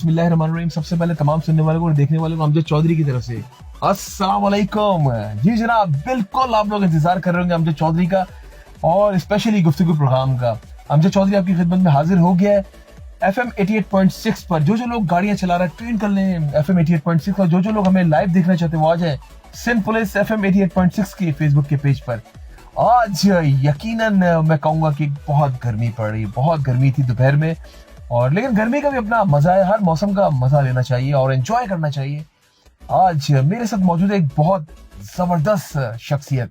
बिस्मिल्लाहिर्रहमानिर्रहीम। सबसे पहले तमाम सुनने वालों को और देखने वालों को अमजद चौधरी की तरफ से अस्सलाम वालेकुम। जी जनाब, बिल्कुल आप लोग इंतजार कर रहे होंगे अमजद चौधरी का और स्पेशली गुफ्तगू प्रोग्राम का। अमजद चौधरी आपकी खिदमत में हाजिर हो गया है FM 88.6 पर। जो लोग गाड़ियां चला रहे हैं ट्यून कर लें FM 88.6 और जो लोग हमें लाइव देखना चाहते हैं वो आ जाए सिंध पुलिस FM 88.6 के फेसबुक के पेज पर। आज यकीनन मैं कहूंगा कि बहुत गर्मी पड़ रही, बहुत गर्मी थी दोपहर में, और लेकिन गर्मी का भी अपना मजा है। हर मौसम का मजा लेना चाहिए और एंजॉय करना चाहिए। आज मेरे साथ मौजूद है एक बहुत जबरदस्त शख्सियत,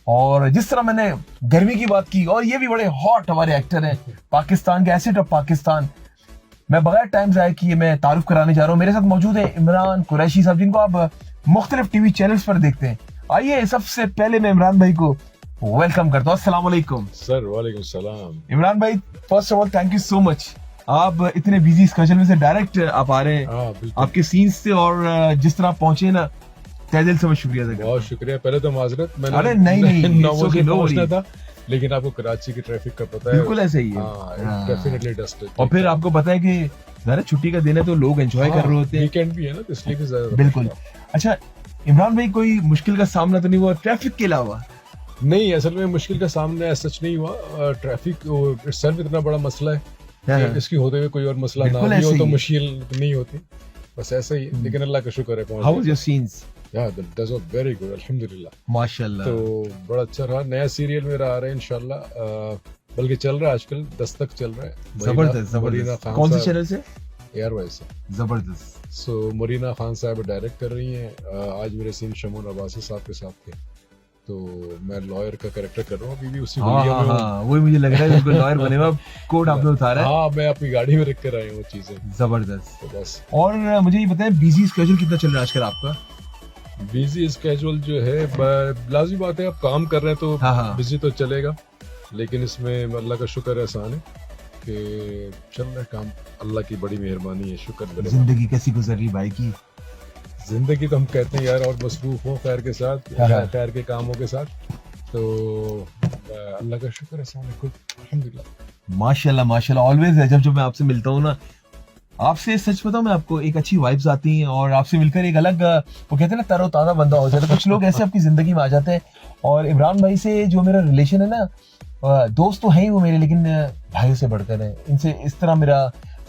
और जिस तरह मैंने गर्मी की बात की, और ये भी बड़े हॉट हमारे एक्टर हैं पाकिस्तान के, एसिड ऑफ पाकिस्तान। मैं बगैर टाइम जाए कि मैं तारुफ कराने जा रहा हूँ। मेरे साथ मौजूद है इमरान कुरैशी साहब, जिनको आप मुख्तलिफ टीवी चैनल्स पर देखते हैं। आइए सबसे पहले मैं इमरान भाई को वेलकम करता हूँ। अस्सलाम वालेकुम सर। वालेकुम सलाम। इमरान भाई, first of all thank you so much. आप इतने बिजी स्केड्यूल में से डायरेक्ट आप आ रहे हैं आपके सीन्स से, और जिस तरह आप पहुंचे ना, तहे दिल से मैं शुक्रिया अदा करता हूं। बहुत शुक्रिया। पहले तो माजरत, मैंने अरे नहीं 9 बजे पहुंचना था, लेकिन आपको कराची की ट्रैफिक का पता है। बिल्कुल ऐसे ही है, डेफिनेटली डस्ट। और फिर आपको पता है कि ज़रा छुट्टी का दिन है तो लोग एंजॉय कर रहे होते हैं, वीकेंड भी है ना, तो इसलिए भी ज्यादा। बिल्कुल। अच्छा इमरान भाई, कोई मुश्किल का सामना तो नहीं हुआ ट्रैफिक के अलावा? नहीं, असल में मुश्किल का सामना सच नहीं हुआ। ट्रैफिक सिर्फ इतना बड़ा मसला है कि इसकी होते हुए कोई और मसला ना भी हो तो मुश्किल नहीं होती, बस ऐसा ही है। लेकिन अल्लाह का शुक्र है पहुंच। How was your scenes? या दैट वाज वेरी गुड, अल्हम्दुलिल्लाह, माशाल्लाह। तो बड़ा अच्छा रहा। नया सीरियल मेरा आ रहा है इंशाल्लाह, बल्कि चल रहा है आजकल, दस्तक चल रहा है। जबरदस्त जबरदस्त। कौन से चैनल से? एयरवाइज से। जबरदस्त। सो मरीना खान साहब डायरेक्ट कर रही हैं। आज मेरे सीन शमून अब्बासी साहब के साथ थे, तो मैं लॉयर का कैरेक्टर कर रहा हूँ। अभी भी उसी दुनिया में हूँ। वही मुझे लग रहा है बिल्कुल लॉयर बने हुए, कोट आपने उतारा है। हाँ, मैं अपनी गाड़ी में रख कर आया हूँ चीजें। जबरदस्त। तो बस। और मुझे ये बताएं, बिजी स्केड्यूल कितना चल रहा है आजकल आपका? बिजी स्केड्यूल जो है, लाजमी बात है, आप काम कर रहे हैं तो बिजी तो चलेगा, लेकिन इसमें अल्लाह का शुक्र है, एहसान है कि चल रहा है काम। अल्लाह की बड़ी मेहरबानी है, शुक्र। जिंदगी कैसी गुजर रही भाई की? जिंदगी तो हम कहते हैं यार, और मसरूफ हो खैर के साथ, खैर के कामों के साथ, तो अल्लाह का शुक्र है, सामने खुद अल्हम्दुलिल्लाह। माशाल्लाह माशाल्लाह। ऑलवेज है, जब मैं आपसे मिलता हूँ ना, आपसे सच बताऊं मैं आपको, एक अच्छी वाइब्स आती हैं, और आपसे मिलकर एक अलग, वो कहते हैं ना, तरोताजा बंदा हो जाता है। कुछ लोग ऐसे आपकी जिंदगी में आ जाते हैं, और इमरान भाई से जो मेरा रिलेशन है ना, दोस्त तो है ही वो मेरे, लेकिन भाइयों से बढ़कर है। इनसे इस तरह मेरा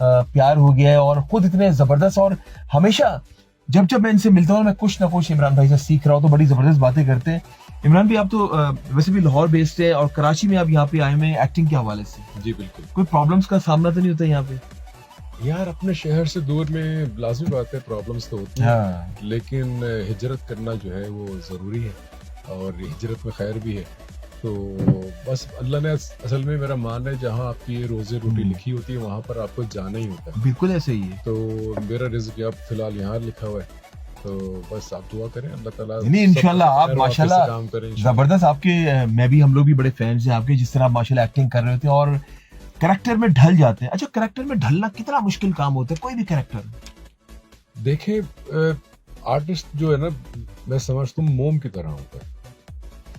प्यार हो गया है, और खुद इतने जबरदस्त, और हमेशा जब मैं इनसे मिलता हूँ मैं कुछ ना कुछ इमरान भाई से सीख रहा हूँ, तो बड़ी जबरदस्त बातें करते हैं। इमरान भाई, आप तो वैसे भी लाहौर बेस्ड है, और कराची में आप यहाँ पे आए हुए हैं एक्टिंग के हवाले से। जी बिल्कुल। कोई प्रॉब्लम्स का सामना तो नहीं होता यहाँ पे? यार, अपने शहर से दूर में लाजमी बात है, प्रॉब्लम्स तो होती हैं, लेकिन हिजरत करना जो है वो ज़रूरी है, और हिजरत में खैर भी है। तो बस अल्लाह ने, असल में मेरा मानना है, जहाँ आपकी ये रोज़े रोटी लिखी होती है वहाँ पर आपको जाना ही होता है। बिल्कुल ऐसे ही है। तो मेरा रिज़्क अब फिलहाल यहाँ लिखा हुआ है, तो बस आप दुआ करें, अल्लाह ताला इंशाल्लाह। आप माशाल्लाह काम करें, जबरदस्त। आपके हम लोग भी बड़े फैंस हैं आपके, जिस तरह आप माशाल्लाह एक्टिंग कर रहे होते हैं और कैरेक्टर में ढल जाते हैं। अच्छा, कैरेक्टर में ढलना कितना मुश्किल काम होता है, कोई भी कैरेक्टर? देखें, आर्टिस्ट जो है ना, मैं समझता हूँ मोम की तरह होता है।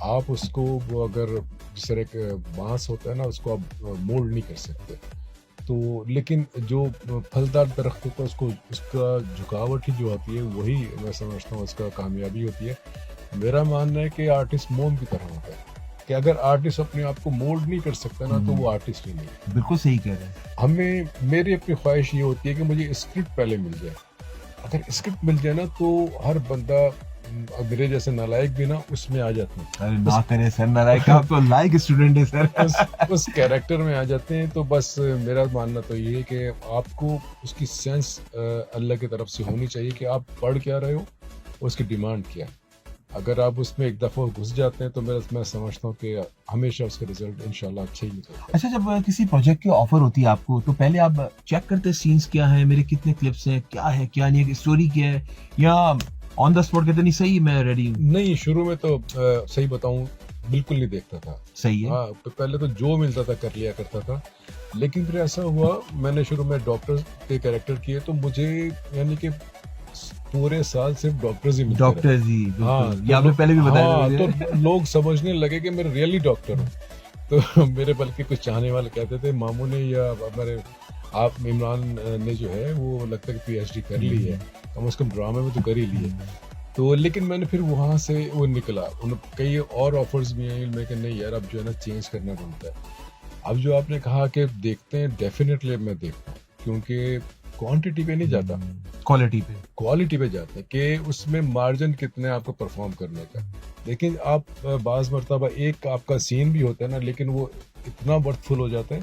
आप उसको, वो अगर जिस तरह एक बांस होता है ना, उसको आप मोल्ड नहीं कर सकते, तो लेकिन जो फलदार दरख्त होता है उसको, उसका झुकावट ही जो होती है, वही मैं समझता हूँ उसका कामयाबी होती है। मेरा मानना है कि आर्टिस्ट मोम की तरह होता है, कि अगर आर्टिस्ट अपने आप को मोल्ड नहीं कर सकता ना, तो वो आर्टिस्ट ही नहीं। बिल्कुल सही कह रहे हैं। हमें, मेरी अपनी ख्वाहिश ये होती है कि मुझे स्क्रिप्ट पहले मिल जाए। अगर स्क्रिप्ट मिल जाए ना, तो हर बंदा, मेरे जैसे नालायक भी ना, उसमें आ जाते हैं। अरे ना करे सर, नालायक आप तो लायक स्टूडेंट है सर। उस कैरेक्टर में आ जाते हैं। तो बस मेरा मानना तो ये है कि आपको उसकी सेंस अल्लाह की तरफ से होनी चाहिए कि आप पढ़ क्या रहे हो, उसकी डिमांड क्या है। अगर आप उसमें एक दफ़ा घुस जाते हैं, तो मैं समझता हूँ कि हमेशा उसका रिजल्ट इंशाल्लाह अच्छा ही निकलता है। अच्छा, जब किसी प्रोजेक्ट की ऑफर होती है आपको, तो पहले आप चेक करते हैं सीन्स क्या है, मेरे कितने क्लिप्स हैं, क्या है क्या नहीं है, स्टोरी क्या है, या ऑन द स्पॉट कहते नहीं सही मैं रेडी हूँ? नहीं, शुरू में तो सही बताऊँ बिल्कुल नहीं देखता था। सही है। हाँ, तो पहले तो जो मिलता था कर लिया करता था, लेकिन फिर ऐसा हुआ, मैंने शुरू में डॉक्टर के कैरेक्टर किए, तो मुझे यानी कि पूरे साल सिर्फ डॉक्टर्स ही मिलते रहे। डॉक्टर्स ही, हाँ, ये आपने पहले भी बताया। हाँ, तो लोग समझने लगे कि मैं रियली डॉक्टर हूँ। तो मेरे बल्कि कुछ चाहने वाले कहते थे मामू ने, या हमारे आप इमरान ने जो है वो लगता है कि पीएचडी कर ली है, कम से कम ड्रामे में तो कर ही ली है। तो लेकिन मैंने फिर वहाँ से वो निकला, उन कई और ऑफर्स भी हैं, मैं कि नहीं यार अब जो है ना चेंज करना बनता है। अब जो आपने कहा कि देखते हैं, डेफिनेटली मैं देखता हूँ, क्योंकि क्वांटिटी पे नहीं जाता, क्वालिटी पे जाते हैं कि उसमें मार्जिन कितने आपको परफॉर्म करने का। लेकिन आप बाज़ मरतबा एक आपका सीन भी होता है ना, लेकिन वो इतना बर्थफुल हो जाता है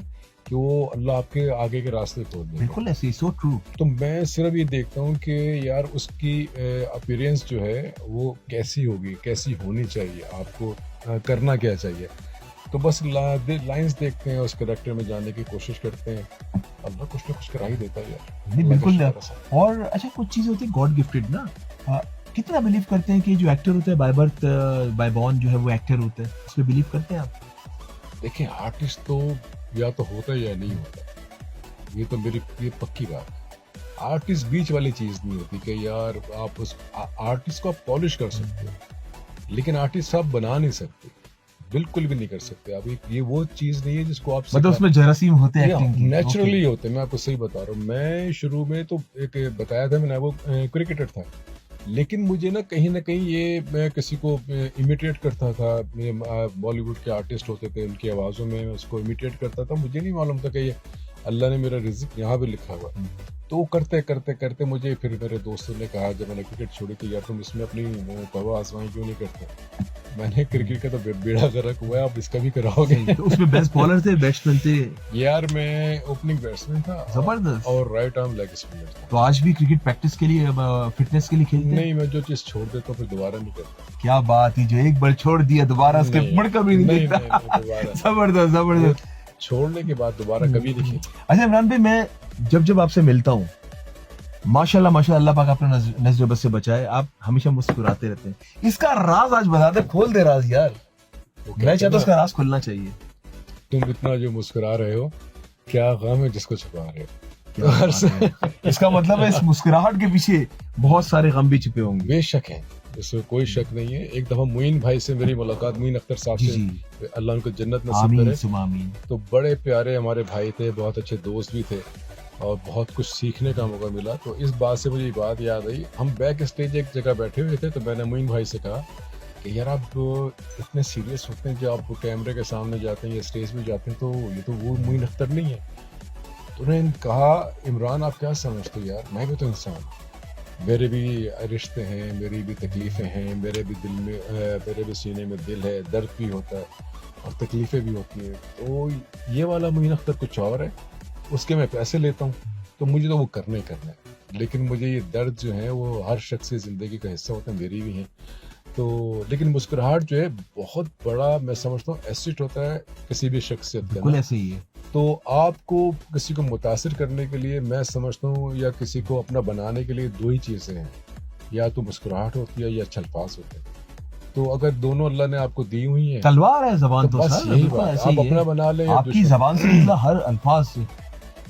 कि वो अल्लाह आपके आगे के रास्ते खोल देगा। बिल्कुल ऐसे, सो ट्रू। तो मैं सिर्फ ये देखता हूँ कि यार उसकी अपीयरेंस जो है वो कैसी होगी, कैसी होनी चाहिए, आपको करना क्या चाहिए। तो बस लाइंस देखते हैं, उस करेक्टर में जाने की कोशिश करते हैं, अल्लाह कुछ ना कुछ करा ही देता है यार। नहीं बिल्कुल। और अच्छा कुछ चीज होती है गॉड गिफ्टेड ना, कितना बिलीव करते हैं कि जो एक्टर होता है बाय बर्थ बाय बॉर्न जो है वो एक्टर होता है, इसमें बिलीव करते हैं आप? देखिए आर्टिस्ट तो या तो होता है या नहीं होता, ये तो मेरी ये पक्की बात है। आर्टिस्ट बीच वाली चीज नहीं होती कि यार आप उस आर्टिस्ट को आप पॉलिश कर सकते हो, लेकिन आर्टिस्ट आप बना नहीं सकते, बिल्कुल भी नहीं कर सकते आप। ये वो चीज नहीं है जिसको आप मतलब उसमें जरासीम होते हैं एक्टिंग के। नेचुरली होते हैं। मैं आपको सही बता रहा हूँ, मैं शुरू में तो एक बताया था मैंने, वो क्रिकेटर था, लेकिन मुझे ना कहीं ये मैं किसी को इमिटेट करता था, बॉलीवुड के आर्टिस्ट होते थे उनकी आवाज़ों में मैं उसको इमिटेट करता था, मुझे नहीं मालूम था कि ये अल्लाह ने मेरा रिज़्क यहाँ पे लिखा हुआ। तो करते करते करते मुझे फिर मेरे दोस्तों ने कहा, जब मैंने क्रिकेट छोड़ी थी, यार तुम इसमें अपनी तवा आजमाई क्यों नहीं करते। मैंने क्रिकेट का तो बेड़ा गर्क हुआ है, आप इसका भी कराओगे। तो उसमें बेस्ट बॉलर थे, बैट्समैन थे? यार मैं ओपनिंग बैट्समैन था, जबरदस्त, और राइट आर्म लेग स्पिनर था। तो आज भी क्रिकेट प्रैक्टिस के लिए, फिटनेस के लिए खेलते हैं? नहीं, मैं जो चीज छोड़ देता हूँ फिर दोबारा नहीं करता। क्या बात है, जो एक बार छोड़ दिया दोबारा उसके मुड़कर भी नहीं देखता। जबरदस्त जबरदस्त। छोड़ने के बाद दोबारा कभी नहीं खेलता। अच्छा इमरान भाई, मैं जब आपसे मिलता हूँ, माशाल्लाह माशाल्लाह, अल्लाह पाक अपने नजर बस से बचाए, आप हमेशा मुस्कुराते रहते हैं। इसका राज आज बता दे, खोल दे राज यार। मैं चाहता हूँ उसका राज खुलना चाहिए। तुम इतना जो मुस्कुरा रहे हो, क्या गम है जिसको छुपा रहे हो। इसका मतलब है इस मुस्कुराहट के पीछे बहुत सारे गम भी छुपे होंगे। बेशक है, इसमें कोई शक नहीं है। एक दफा मोइन भाई से मेरी मुलाकात, मोइन अख्तर साहब से, अल्लाह उनको जन्नत नसीब करे, तो बड़े प्यारे हमारे भाई थे, बहुत अच्छे दोस्त भी थे, और बहुत कुछ सीखने का मौका मिला। तो इस बात से मुझे ये बात याद आई, हम बैक स्टेज एक जगह बैठे हुए थे, तो मैंने मोइन भाई से कहा कि यार आप इतने सीरियस होते हैं जब आप कैमरे के सामने जाते हैं या स्टेज पे जाते हैं, तो ये तो वो मोइन अख्तर नहीं है। तो उन्होंने कहा, इमरान आप क्या समझते हो यार, मैं भी तो इंसान, मेरे भी रिश्ते हैं, मेरी भी तकलीफ़ें हैं, मेरे भी दिल में, मेरे भी सीने में दिल है, दर्द भी होता है और तकलीफ़ें भी होती हैं। तो ये वाला मोइन अख्तर कुछ और है, उसके मैं पैसे लेता हूँ, तो मुझे तो वो करना ही करना है। लेकिन मुझे ये दर्द जो है वो हर शख्स की ज़िंदगी का हिस्सा होता है, मेरी भी है। तो लेकिन मुस्कुराहट जो है बहुत बड़ा, मैं समझता हूँ, एसेट होता है किसी भी शख्सियत का। बिल्कुल ऐसे ही है। तो आपको किसी को मुतासिर करने के लिए, मैं समझता हूँ, या किसी को अपना बनाने के लिए दो ही चीज़ें हैं, या तो मुस्कुराहट होती है या अच्छा अल्फाज होते हैं। तो अगर दोनों अल्लाह ने आपको दी हुई है, तलवार है जबान, तो बस यही बात, आप अपना बना लें। आपकी जबान से निकला हर अल्फाज से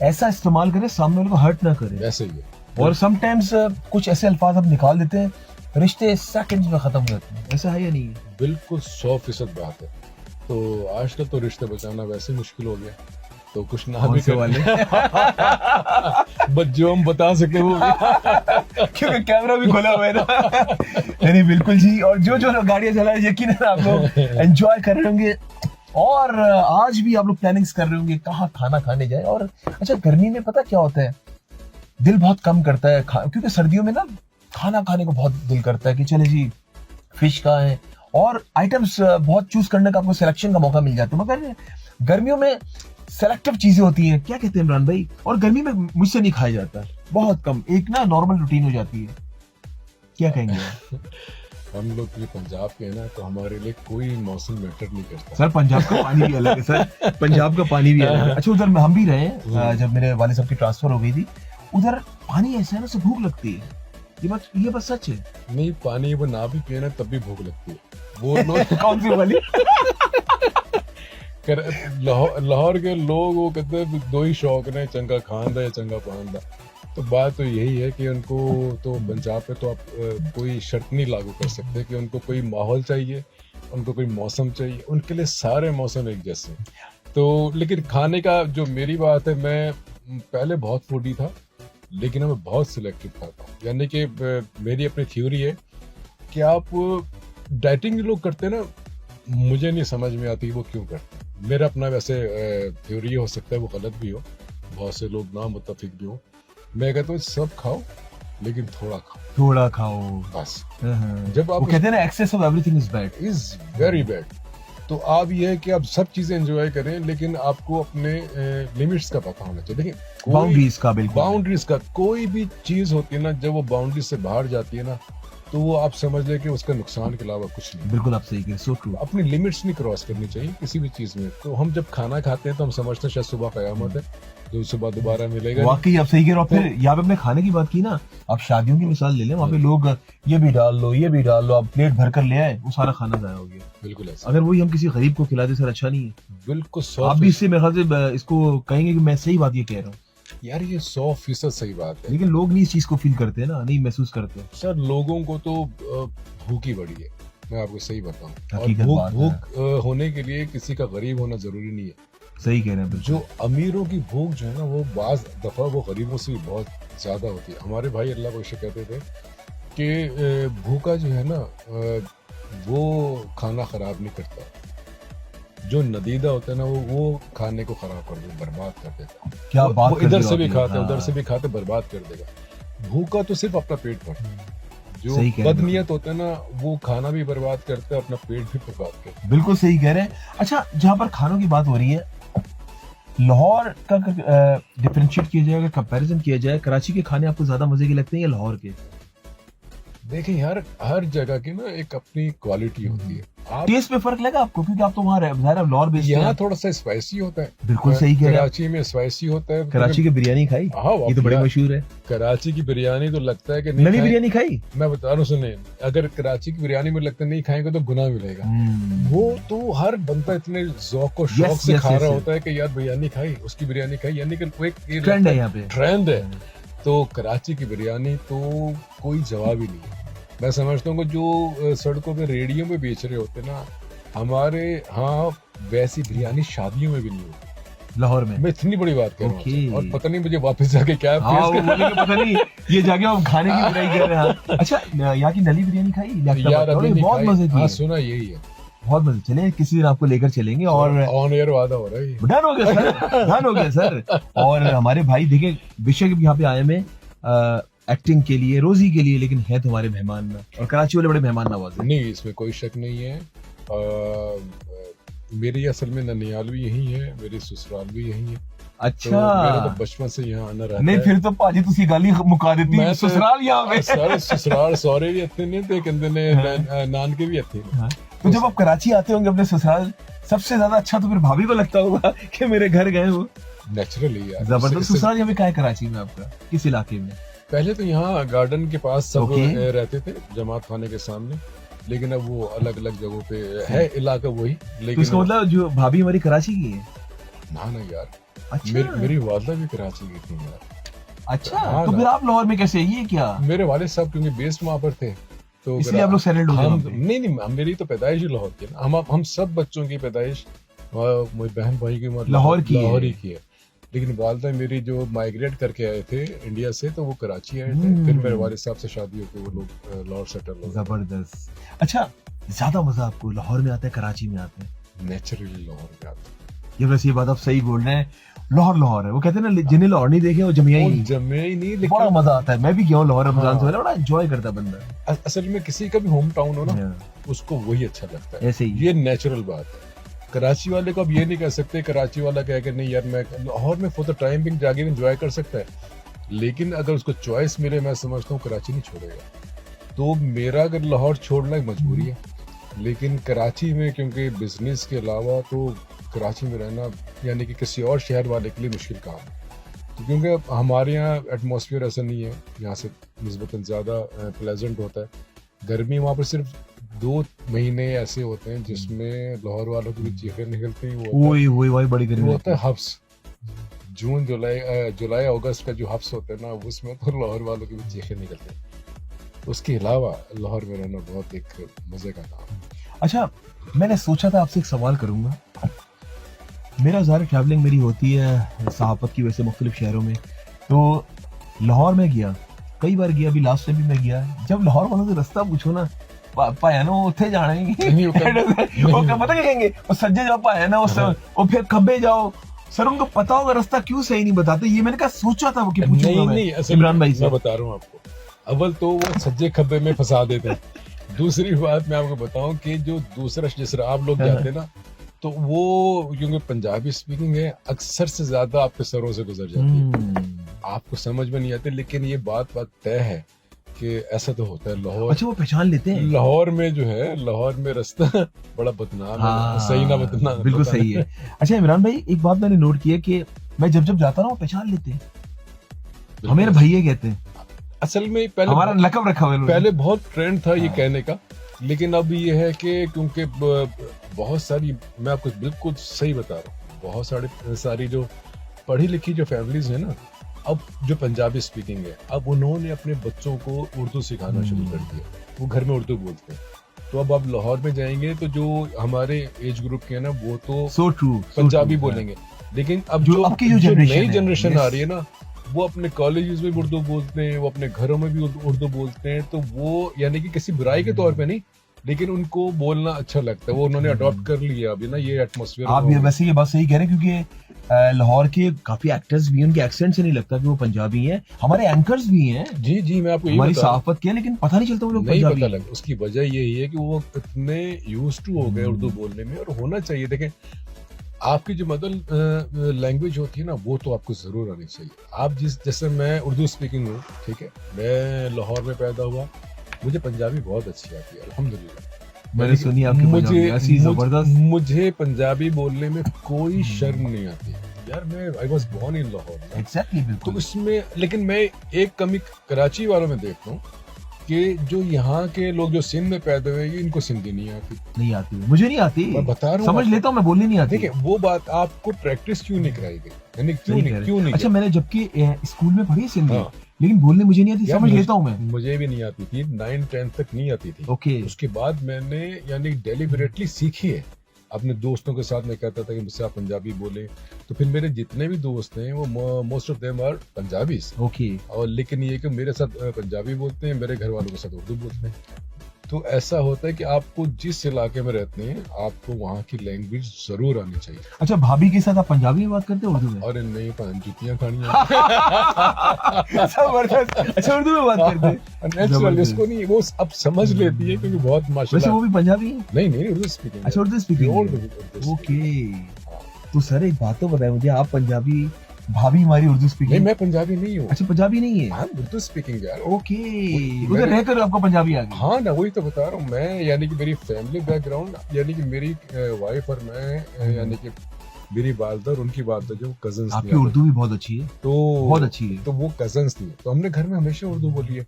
ऐसा इस्तेमाल करें सामने वाले को हर्ट ना करे। ऐसे ही है। और समटाइम्स कुछ ऐसे अल्फाज आप निकाल देते हैं, रिश्ते सेकंड्स में खत्म हो जाते हैं। ऐसा है या नहीं है? बिल्कुल 100% बात है। तो आजकल तो रिश्ते बचाना वैसे मुश्किल हो गया, तो कुछ ना भी वाले बस जो हम बता सके वो क्योंकि कैमरा भी खोला हुआ है ना। नहीं बिल्कुल जी। और जो गाड़ियां चला रहे, यकीनन आप लोग एंजॉय कर रहे होंगे, और आज भी आप लोग प्लानिंग्स कर रहे होंगे कहाँ खाना खाने जाए। और अच्छा, गर्मी में पता क्या होता है, दिल बहुत कम करता है क्योंकि सर्दियों में ना खाना खाने को बहुत दिल करता है कि चले जी फिश का है, और आइटम्स बहुत चूज करने का आपको सिलेक्शन का मौका मिल जाता है। मगर गर्मियों में सेलेक्टिव चीजें होती हैं, क्या कहते हैं इमरान भाई, और गर्मी में मुझसे नहीं खाया जाता, बहुत कम, एक ना नॉर्मल रूटीन हो जाती है। क्या कहेंगे हम लोग भी पंजाब के हैं ना, तो हमारे लिए कोई मौसम मैटर नहीं करता। सर पंजाब का पानी भी अलग है सर, पंजाब का पानी भी अलग है। अच्छा उधर हम भी रहे, जब मेरे वाले साहब की ट्रांसफर हो गई थी, उधर पानी ऐसा है ना, भूख लगती है। ये बस सच है। नहीं, पानी वो ना भी पिए ना तब भी भूख लगती है। वो लोग कौन सी वाली? लाहौर के लोग वो कहते हैं दो ही शौक ने, चंगा खान दा या चंगा पान दा। तो बात तो यही है कि उनको तो पंजाब पे तो आप कोई शर्त नहीं लागू कर सकते कि उनको कोई माहौल चाहिए, उनको कोई मौसम चाहिए, उनके लिए सारे मौसम एक जैसे। तो लेकिन खाने का जो मेरी बात है, मैं पहले बहुत फूडी था, लेकिन मैं बहुत सिलेक्टिव खाता हूँ। यानी कि मेरी अपनी थ्योरी है कि आप डाइटिंग लोग करते हैं ना, मुझे नहीं समझ में आती वो क्यों करते हैं। मेरा अपना वैसे थ्योरी हो सकता है वो गलत भी हो, बहुत से लोग ना मुत्तफिक भी हो। मैं कहता हूँ सब खाओ लेकिन थोड़ा खाओ, थोड़ा खाओ बस। हाँ। जब वो आप कहते हैं ना excess of everything is bad. Is very bad. तो आप ये है कि आप सब चीजें एंजॉय करें, लेकिन आपको अपने लिमिट्स का पता होना चाहिए। देखिए बाउंड्रीज का, बिल्कुल बाउंड्रीज का कोई भी चीज होती है ना, जब वो बाउंड्री से बाहर जाती है ना, तो वो आप समझ लें कि उसका नुकसान के अलावा कुछ नहीं। बिल्कुल आप सही कह रहे, सो ट्रू। अपनी लिमिट्स नहीं क्रॉस करनी चाहिए किसी भी चीज में। तो हम जब खाना खाते हैं तो हम समझते हैं शायद सुबह कयामत है, तो सुबह दोबारा मिलेगा नहीं। वाकई आप सही कह रहे हो। फिर यहाँ पे अपने खाने की बात की ना, आप शादियों की मिसाल ले लें, वहाँ पे लोग ये भी डाल लो, ये भी डाल लो, आप प्लेट भर कर ले आए, वो सारा खाना जाया हो गया। बिल्कुल ऐसा, अगर वही हम किसी गरीब को खिला दे सर, अच्छा नहीं है? बिल्कुल आप भी इससे मेरे ख्याल से इसको कहेंगे कि मैं सही बात ये कह रहा हूँ, यार ये 100% सही बात है। लेकिन लोग नहीं इस चीज को फील करते हैं ना, नहीं महसूस करते। सर लोगों को तो भूख ही बड़ी है, मैं आपको सही बताऊं। और हकीकत भूख बात है। भूख होने के लिए किसी का गरीब होना जरूरी नहीं है। सही कह रहे हैं बिल्कुल। जो अमीरों की भूख जो है ना, वो बाज दफा वो गरीबों से भी बहुत ज्यादा होती है। हमारे भाई अल्लाह बख्श कहते थे कि भूखा जो है ना वो खाना खराब नहीं करता, जो नदीदा होता है ना वो खाने को खराब कर देता, बर्बाद कर देता। क्या वो बात कर इधर दी से भी आपने। खाते हाँ। उधर से भी खाते, बर्बाद कर देगा। भूखा तो सिर्फ अपना पेट भरता है, जो सही कह रहे हैं बदनीयत होता है ना, वो खाना भी बर्बाद करता है, अपना पेट भी बर्बाद करता है। बिल्कुल सही कह रहे हैं। अच्छा, जहाँ पर खानों की बात हो रही है, लाहौर का डिफरेंशिएट किया जाए, अगर कंपैरिजन किया जाए, कराची के खाने आपको ज्यादा मजे के लगते हैं या लाहौर के? देखिए यार, हर जगह की ना एक अपनी क्वालिटी होती है। आप टेस्ट में फर्क लगा आपको, क्योंकि आप तो वहाँ लाहौर बेस्ड यहाँ हैं। थोड़ा सा स्पाइसी होता है, बिल्कुल सही कह रहे हैं। कराची में स्पाइसी होता है। कराची की बिरयानी खाई, हाँ, ये तो बड़ी यार, मशहूर है। कराची की बिरयानी तो लगता है कि नहीं नवी खाएं। बिरयानी खाई? मैं बता रहा हूँ, सुने, अगर कराची की बिरयानी में लगता है नहीं खाएंगे तो गुनाह मिलेगा। वो तो हर बंदा इतने जौक और शौक से खा रहा होता है कि यार बिरयानी खाई, उसकी बिरयानी खाई, यानी कि वो एक ट्रेंड है यहाँ पे। ट्रेंड है। तो कराची की बिरयानी तो कोई जवाब ही नहीं है। मैं समझता हूँ कि जो सड़कों पे रेडियो में बेच रहे होते ना, हमारे यहाँ वैसी बिरयानी शादियों में भी नहीं होती लाहौर में। मैं इतनी बड़ी बात कह रहा हूँ। Okay. और पता नहीं मुझे वापस जाके क्या हाँ, फेस वो बोलेंगे पता नहीं ये जाके हम खाने की बुराई कर रहे हैं। हाँ। अच्छा, यहाँ की नली बिरयानी खाई? यार अभी नहीं बहुत खाई। मजे की हाँ है। सुना यही है। बहुत मजे। चले किसी दिन आपको लेकर चलेंगे। और ऑन एयर वादा हो रहा है ये। डन हो गया सर, डन हो गया सर। और हमारे भाई देखे बेशक यहाँ पे आए में एक्टिंग के लिए, रोजी के लिए, लेकिन है तो हमारे मेहमान ना, और कराची वाले बड़े मेहमान नवाज हैं। नहीं, इसमें कोई शक नहीं है। मेरी असल में ननियाल भी यही है, मेरी ससुराल भी यही है। तो अच्छा, मेरा तो बचपन से यहाँ आना रहता नहीं है। फिर तो भाजी तुसी गाली मुका देती। मैं तो- ससुराल यहाँ पे। सारे ससुराल सौरे भी अच्छे नहीं थे, कहते ने नान के भी अच्छे ने। हाँ। तो जब आप कराची आते होंगे अपने ससुराल, सबसे ज्यादा अच्छा तो फिर भाभी को लगता होगा कि मेरे घर गए वो। नेचुरली यार, जबरदस्त। ससुराल यहाँ पे कहाँ है कराची में आपका, किस इलाके में? पहले तो यहाँ गार्डन के पास सब Okay. रहते थे, जमात खाने के सामने, लेकिन अब वो अलग अलग जगहों पे है इलाका वही। तो लेकिन इसका मतलब जो भाभी हमारी कराची की है? ना यार, अच्छा, मेरी वालदा भी कराची की थी यार। अच्छा। हाँ तो ना। फिर आप लाहौर में कैसे, ये क्या? मेरे वाले साहब क्योंकि बेस्ड वहां पर थे, तो इसलिए आप लोग सेटल्ड हो गए हम वहाँ पे? नहीं, मेरी तो पैदाइश ही लाहौर की है ना। हम सब बच्चों की पैदाइश मेरी बहन भाई की लाहौर की है। लाहौर ही की है। लेकिन वालदा मेरी जो माइग्रेट करके आए थे इंडिया से, तो वो कराची आए थे। फिर मेरे वाले साहब से शादी होकर वो लोग लाहौर सेटल हो गए। जबरदस्त। अच्छा, ज्यादा मजा आपको लाहौर में आता है कराची में आता है? नेचुरली लाहौर में आता है। ये वैसे ये बात आप सही बोल रहे हैं। लाहौर है, वो कहते हैं ना, जिन्हें लाहौर नहीं देखे वो जमिया ही वो नहीं। जमे ही नहीं, बड़ा लेकिन मजा आता है। मैं भी गया हूँ लाहौर रमजान से हाँ। पहले, बड़ा एंजॉय करता है बंदा। असल में किसी का भी होम टाउन हो ना, हाँ, उसको वही अच्छा लगता है। ऐसे ही। ये नेचुरल बात है। कराची वाले को अब ये नहीं कह सकते, कराची वाला कह के नहीं यार मैं लाहौर में फॉर द टाइम बिंग जाके एंजॉय कर सकता है, लेकिन अगर उसको चॉइस मिले, मैं समझता हूँ कराची नहीं छोड़ेगा। तो मेरा अगर लाहौर छोड़ना एक मजबूरी है, लेकिन कराची में क्योंकि बिजनेस के अलावा तो कराची में रहना यानी कि किसी और शहर वाले के लिए मुश्किल काम है। तो क्योंकि हमारे यहाँ एटमॉस्फेयर ऐसा नहीं है, यहाँ से निस्बतन ज़्यादा प्लेजेंट होता है। गर्मी वहाँ पर सिर्फ 2 महीने ऐसे होते हैं जिसमें लाहौर वालों की भी चीखें निकलती हैं। वही वही बड़ी गर्मी वो होता है हब्स। जून जुलाई अगस्त का जो हब्स होता है ना, उसमें तो लाहौर वालों की भी चीखें निकलती हैं। उसके अलावा लाहौर में रहना बहुत एक मजे का काम है। अच्छा, मैंने सोचा था आपसे एक सवाल करूंगा। मेरा ज़्यादा ट्रैवलिंग मेरी होती है सहाफ़त की वजह से मुख्तलिफ शहरों में। तो लाहौर में गया, कई बार गया, अभी लास्ट टाइम भी मैं गया। जब लाहौर वालों से रास्ता पूछो ना, पाया ना उत्थे जाना ही नहीं, वो पता क्या कहेंगे, वो सज्जे जाओ पाया ना, वो फिर खब्बे जाओ। सर उनको पता होगा रास्ता, क्यों सही नहीं बताते? ये मैंने कहा सोचा था वो कि पूछूंगा मैं इमरान भाई से। मैं बता रहा हूँ आपको, अव्वल तो वो सज्जे खब्बे में फंसा देते हैं। दूसरी बात मैं आपको बताऊं कि जो दूसरा जिस तरह आप लोग जाते हैं ना, तो वो क्योंकि पंजाबी स्पीकिंग है, अक्सर से ज्यादा आपके सरों से गुजर जाती है, आपको समझ में नहीं आती। लेकिन ये बात तय है कि ऐसा तो होता है लाहौर। अच्छा, वो पहचान लेते हैं लाहौर में जो है, लाहौर में रास्ता बड़ा बदनाम है, सही ना बदनाम, बिल्कुल सही है। अच्छा इमरान भाई, एक बात मैंने नोट की है कि मैं जब जब जाता ना, वो पहचान लेते हैं, हमें भैया कहते हैं। असल में पहले हमारा लकब रखा हुआ है, पहले बहुत ट्रेंड था ये कहने का, लेकिन अब ये है कि क्योंकि बहुत सारी, मैं आपको बिल्कुल सही बता रहा हूँ, बहुत सारी जो पढ़ी लिखी जो फैमिलीज है ना, अब जो पंजाबी स्पीकिंग है, अब उन्होंने अपने बच्चों को उर्दू सिखाना शुरू कर दिया, वो घर में उर्दू बोलते हैं। तो अब आप लाहौर में जाएंगे तो जो हमारे एज ग्रुप के हैं ना, वो तो सो ट्रू पंजाबी बोलेंगे, लेकिन अब जो नई जनरेशन आ रही है ना, वो अपने कॉलेजेस में उर्दू बोलते हैं, वो अपने घरों में भी उर्दू बोलते हैं। तो वो यानी कि किसी बुराई के तौर पे नहीं, लेकिन उनको बोलना अच्छा लगता है, वो उन्होंने अडॉप्ट कर लिया अभी ना ये एटमॉस्फेयर। आप ये वैसे ये बात सही कह रहे हैं, क्योंकि लाहौर के काफी एक्टर्स भी, उनके एक्सेंट से नहीं लगता कि वो पंजाबी हैं। हमारे एंकर्स भी हैं, जी मैं आपको हमारी सहाफत की है, लेकिन पता नहीं चलता वो लोग नहीं पंजाबी पता लगा। उसकी वजह यही है कि वो इतने यूज टू हो गए उर्दू बोलने में, और होना चाहिए। देखें, आपकी जो मदर लैंग्वेज होती है ना, वो तो आपको जरूर आनी चाहिए। आप जैसे मैं उर्दू स्पीकिंग हूँ, ठीक है, मैं लाहौर में पैदा हुआ, मुझे पंजाबी बहुत अच्छी आती है अल्हम्दुलिल्लाह। मैंने सुनी आपकी ऐसी जबरदस्त। मुझे पंजाबी बोलने में कोई शर्म नहीं आती यार। मैं I was born in Lahore, exactly, बिल्कुल। तो इसमें लेकिन मैं एक कमी कराची वालों में देखता हूँ कि जो यहाँ के लोग जो सिंध में पैदा हुए, इनको सिंधी नहीं आती। मुझे नहीं आती, मैं बता रहा हूँ, समझ लेता हूँ, मैं बोलनी नहीं आती। देखिए, वो बात आपको प्रैक्टिस क्यों नहीं कराई गई, यानी क्यों नहीं। अच्छा, मैंने जबकि स्कूल में पढ़ी सिंधी, लेकिन बोलने मुझे नहीं आती, समझ लेता हूँ मैं। मुझे भी नहीं आती थी, 9-10 तक नहीं आती थी। ओके। उसके बाद मैंने यानी डेलिबरेटली सीखी है। अपने दोस्तों के साथ मैं कहता था कि मुझसे आप पंजाबी बोले, तो फिर मेरे जितने भी दोस्त हैं वो most of them are Punjabis. Okay. और लेकिन ये कि मेरे साथ पंजाबी बोलते हैं, मेरे घर वालों के साथ उर्दू बोलते हैं। तो ऐसा होता है कि आपको जिस इलाके में रहते हैं, आपको वहाँ की लैंग्वेज जरूर आनी चाहिए। अच्छा, भाभी के साथ आप पंजाबी में बात करते हो उर्दू में? अरे नहीं, जुतियाँ खानी है। अच्छा, उर्दू में बात करते हैं। नेचुरल, इसको नहीं, वो अब समझ लेती है क्योंकि बहुत माशाल्लाह। वैसे वो भी पंजाबी है? नहीं, उर्दू स्पीकिंग। अच्छा, उर्दू स्पीकिंग। ओके। तो सर एक बात तो बताएं मुझे, आप पंजाबी, भाभी हमारी उर्दू स्पीकिंग। नहीं, मैं पंजाबी नहीं हूँ। अच्छा, पंजाबी नहीं है? हाँ, उर्दू स्पीकिंग यार। ओके, उधर रहकर आपको पंजाबी आ गई? हाँ ना, वही तो बता रहा हूँ मैं। यानी कि मेरी फैमिली बैकग्राउंड, यानी कि मेरी वाइफ और मैं, यानी कि मेरी वालदा और उनकी वालदा जो कजन्स थी। आपकी उर्दू भी बहुत अच्छी है, तो बहुत अच्छी है। तो वो कजन्स थी, तो हमने घर में हमेशा उर्दू बोली है।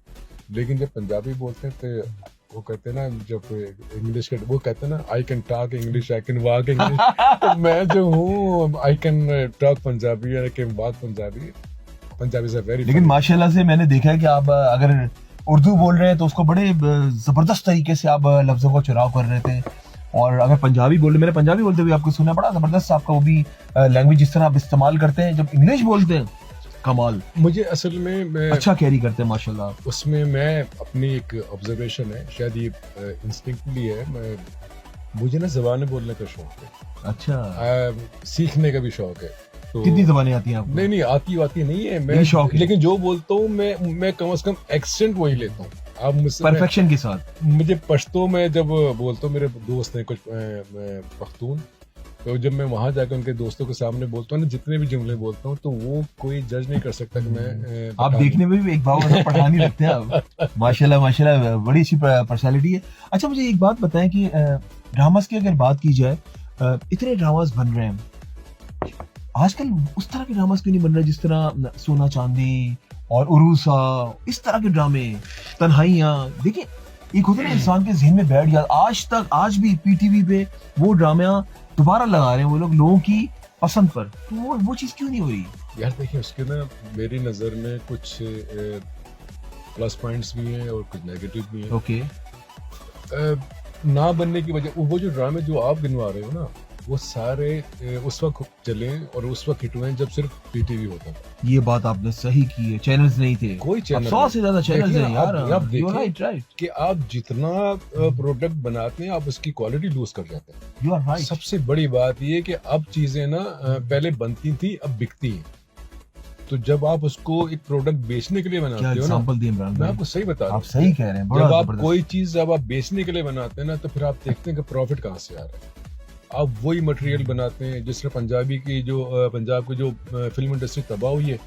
लेकिन जब पंजाबी बोलते हैं तो वो कहते हैं ना, जब इंग्लिश के वो कहते हैं ना, I can talk English, I can walk English. तो मैं जो हूँ, I can talk Punjabi, I can walk Punjabi. Punjabi से वेरी। लेकिन माशाल्लाह से मैंने देखा है कि आप अगर उर्दू बोल रहे हैं तो उसको बड़े जबरदस्त तरीके से आप लफ्जों का चुनाव कर रहे थे, और अगर पंजाबी बोल रहे, मैंने पंजाबी बोलते हुए आपको सुना, बड़ा जबरदस्त आपका वो भी लैंग्वेज जिस तरह आप इस्तेमाल करते हैं। जब इंग्लिश बोलते हैं, कमाल। मुझे असल में मैं अच्छा कैरी करते हैं माशाल्लाह। उसमें मैं अपनी एक ऑब्जर्वेशन है, शायद ये इंस्टिंक्टली है, मुझे ना ज़बानें बोलने का शौक है। अच्छा। सीखने का भी शौक है। तो कितनी ज़बानें आती हैं आपको? नहीं, आती नहीं है, मैं शौक है। लेकिन जो बोलता हूँ मैं कम से कम एक्सेंट वही लेता हूँ। आप मुझसे परफेक्शन के साथ। मुझे पश्तो में जब बोलता हूँ, मेरे दोस्त हैं कुछ पख्तून, तो जब मैं वहां जाकर उनके दोस्तों के सामने बोलता हूँ ना, जितने भी जुमले बोलता हूँ, तो वो कोई जज नहीं कर सकता कि मैं आप देखने में भी एक भाव पठानी लगते हैं आप। माशाल्लाह, बड़ी अच्छी पर्सनालिटी है। अच्छा, मुझे एक बात बताएं कि ड्रामास की अगर बात की जाए, इतने ड्रामास बन रहे हैं आजकल, उस तरह के ड्रामास क्यों नहीं बन रहे जिस तरह सोना चांदी और उरूसा, इस तरह के ड्रामे, तन्हाइयाँ? देखिए, एक होता है ना इंसान के ज़हन में बैठ गया, आज भी पीटीवी पे वो ड्रामा दोबारा लगा रहे हैं वो लोगों की पसंद पर, तो वो चीज क्यों नहीं हो रही यार? देखिए, उसके ना मेरी नजर में कुछ प्लस पॉइंट्स भी हैं और कुछ नेगेटिव भी हैं। ओके। ना बनने की वजह, वो जो ड्रामे जो आप गिनवा रहे हो ना, वो सारे उस वक्त चले और उस वक्त हिट हुए जब सिर्फ पीटीवी होता था। ये बात आपने सही की है, चैनल्स नहीं थे, कोई अब चैनल 100 से ज्यादा चैनल्स देखिए, हैं यार। आप यू देखिए राइट, राइट, कि आप जितना प्रोडक्ट बनाते हैं आप उसकी क्वालिटी लूज कर जाते हैं। You are right. सबसे बड़ी बात ये कि अब चीजें ना पहले बनती थी अब बिकती हैं। तो जब आप उसको एक प्रोडक्ट बेचने के लिए क्या बनाते हो ना, एग्जांपल दिए इमरान मैं भाई, आपको सही बता रहा आप हूँ। सही कह रहे हैं, बड़ा जब आप जबरदस्त। कोई चीज जब आप बेचने के लिए बनाते हैं ना, तो फिर आप देखते हैं कि प्रॉफिट कहाँ से आ रहा है। आप वही मटेरियल बनाते हैं जिस तरह पंजाबी की जो पंजाब की जो फिल्म इंडस्ट्री तबाह हुई है,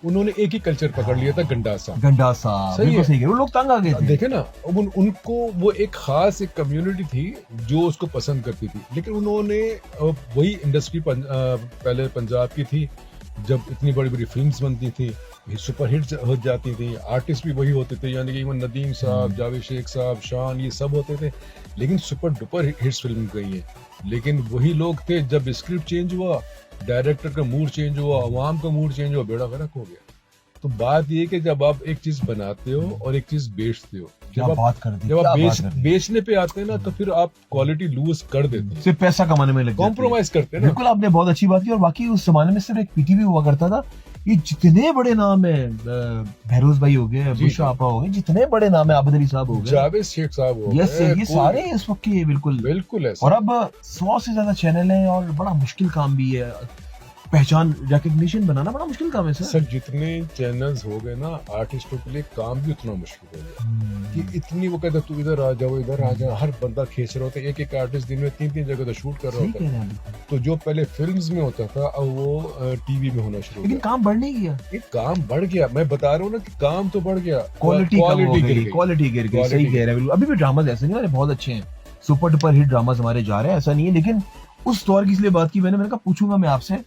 उन्होंने एक ही कल्चर पकड़ लिया था, गंडासा। गंडासा, सही बिल्कुल है। सही कह रहे हैं, वो लोग तंग आ गए थे। देखे ना, अब उनको वो एक खास एक कम्युनिटी थी जो उसको पसंद करती थी, लेकिन उन्होंने वही इंडस्ट्री पहले पंजाब की थी, जब इतनी बड़ी बड़ी फिल्म्स बनती थी, सुपर हिट हो जाती थी, आर्टिस्ट भी वही होते थे, यानी कि इवन नदीम साहब, जावेद शेख साहब, शान, ये सब होते थे, लेकिन सुपर डुपर हिट्स फिल्म गई है। लेकिन वही लोग थे, जब स्क्रिप्ट चेंज हुआ, डायरेक्टर का मूड चेंज हुआ, अवाम का मूड चेंज हुआ, बेड़ा गर्क हो गया। तो बात ये कि जब आप एक चीज बनाते हो और एक चीज बेचते हो, क्या जब आप बात कर दी, जब क्या आप बात कर दी। बेचने पे आते हैं ना, तो फिर आप क्वालिटी लूज कर देते हैं, सिर्फ पैसा कमाने में लग जाते हैं। कॉम्प्रोमाइज करते हैं ना। बिल्कुल, आपने बहुत अच्छी बात की। और बाकी उस जमाने में सिर्फ एक पीटीवी हुआ करता था। ये जितने बड़े नाम है, बहरोज भाई हो गए, जी, बुशरा आपा हो गए, जितने बड़े नाम है, आबिद अली साहब हो गए, जावेद शेख साहब हो यस, गए, ये कोई- सारे इस वक्त के बिल्कुल। बिल्कुल ऐसा। और अब 100 से ज्यादा चैनल हैं और बड़ा मुश्किल काम भी है, पहचान रिकग्निशन बनाना बड़ा मुश्किल काम है सर। सर जितने चैनल्स हो गए ना, आर्टिस्टों के लिए काम भी उतना मुश्किल हो गया कि इतनी वो कहते तू इधर आ जाओ, इधर आ जाओ, हर बंदा खींच रहा होता है। एक एक आर्टिस्ट दिन में 3-3 जगह तो शूट कर रहा सही होता कह है। रहे हैं बिल्कुल। तो जो पहले फिल्म्स में होता था, अब वो टीवी में होना शुरू हो लेकिन गया। काम बढ़ नहीं गया, ये काम बढ़ गया, मैं बता रहा हूँ ना कि काम तो बढ़ गया, क्वालिटी कम हो गिर गई, गई। क्वालिटी गिर गई। सही Quality कह रहे हैं बिल्कुल। अभी भी ड्रामाज ऐसे नहीं वाले बहुत अच्छे हैं, सुपर डुपर हिट ड्रामाज हमारे जा रहे हैं, ऐसा नहीं है। लेकिन उस दौर की इसलिए बात की मैंने कहा पूछूंगा मैं आपसे।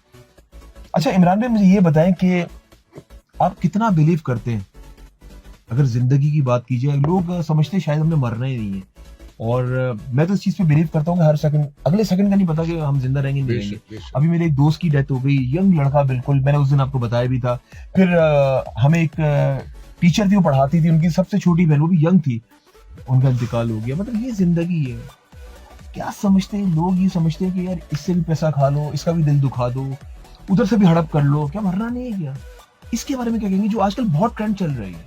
अच्छा इमरान भाई, मुझे ये बताएं कि आप कितना बिलीव करते हैं, अगर जिंदगी की बात कीजिए, लोग समझते हैं शायद हमने मरना ही नहीं है, और मैं तो इस चीज पे बिलीव करता हूँ कि हर सेकंड, अगले सेकंड का नहीं पता कि हम जिंदा रहेंगे नहीं रहेंगे। बेशक। अभी मेरे एक दोस्त की डेथ हो गई, यंग लड़का बिल्कुल, मैंने उस दिन आपको बताया भी था। फिर हमें एक टीचर थी, वो पढ़ाती थी, उनकी सबसे छोटी बहन, वो भी यंग थी, उनका इंतकाल हो गया। मतलब ये जिंदगी है। क्या समझते हैं लोग, ये समझते हैं कि यार इससे भी पैसा खा लो, इसका भी दिल दुखा दो, उधर से भी हड़प कर लो, क्या मरना नहीं है क्या? इसके बारे में क्या कहेंगे, जो आजकल बहुत ट्रेंड चल रही है?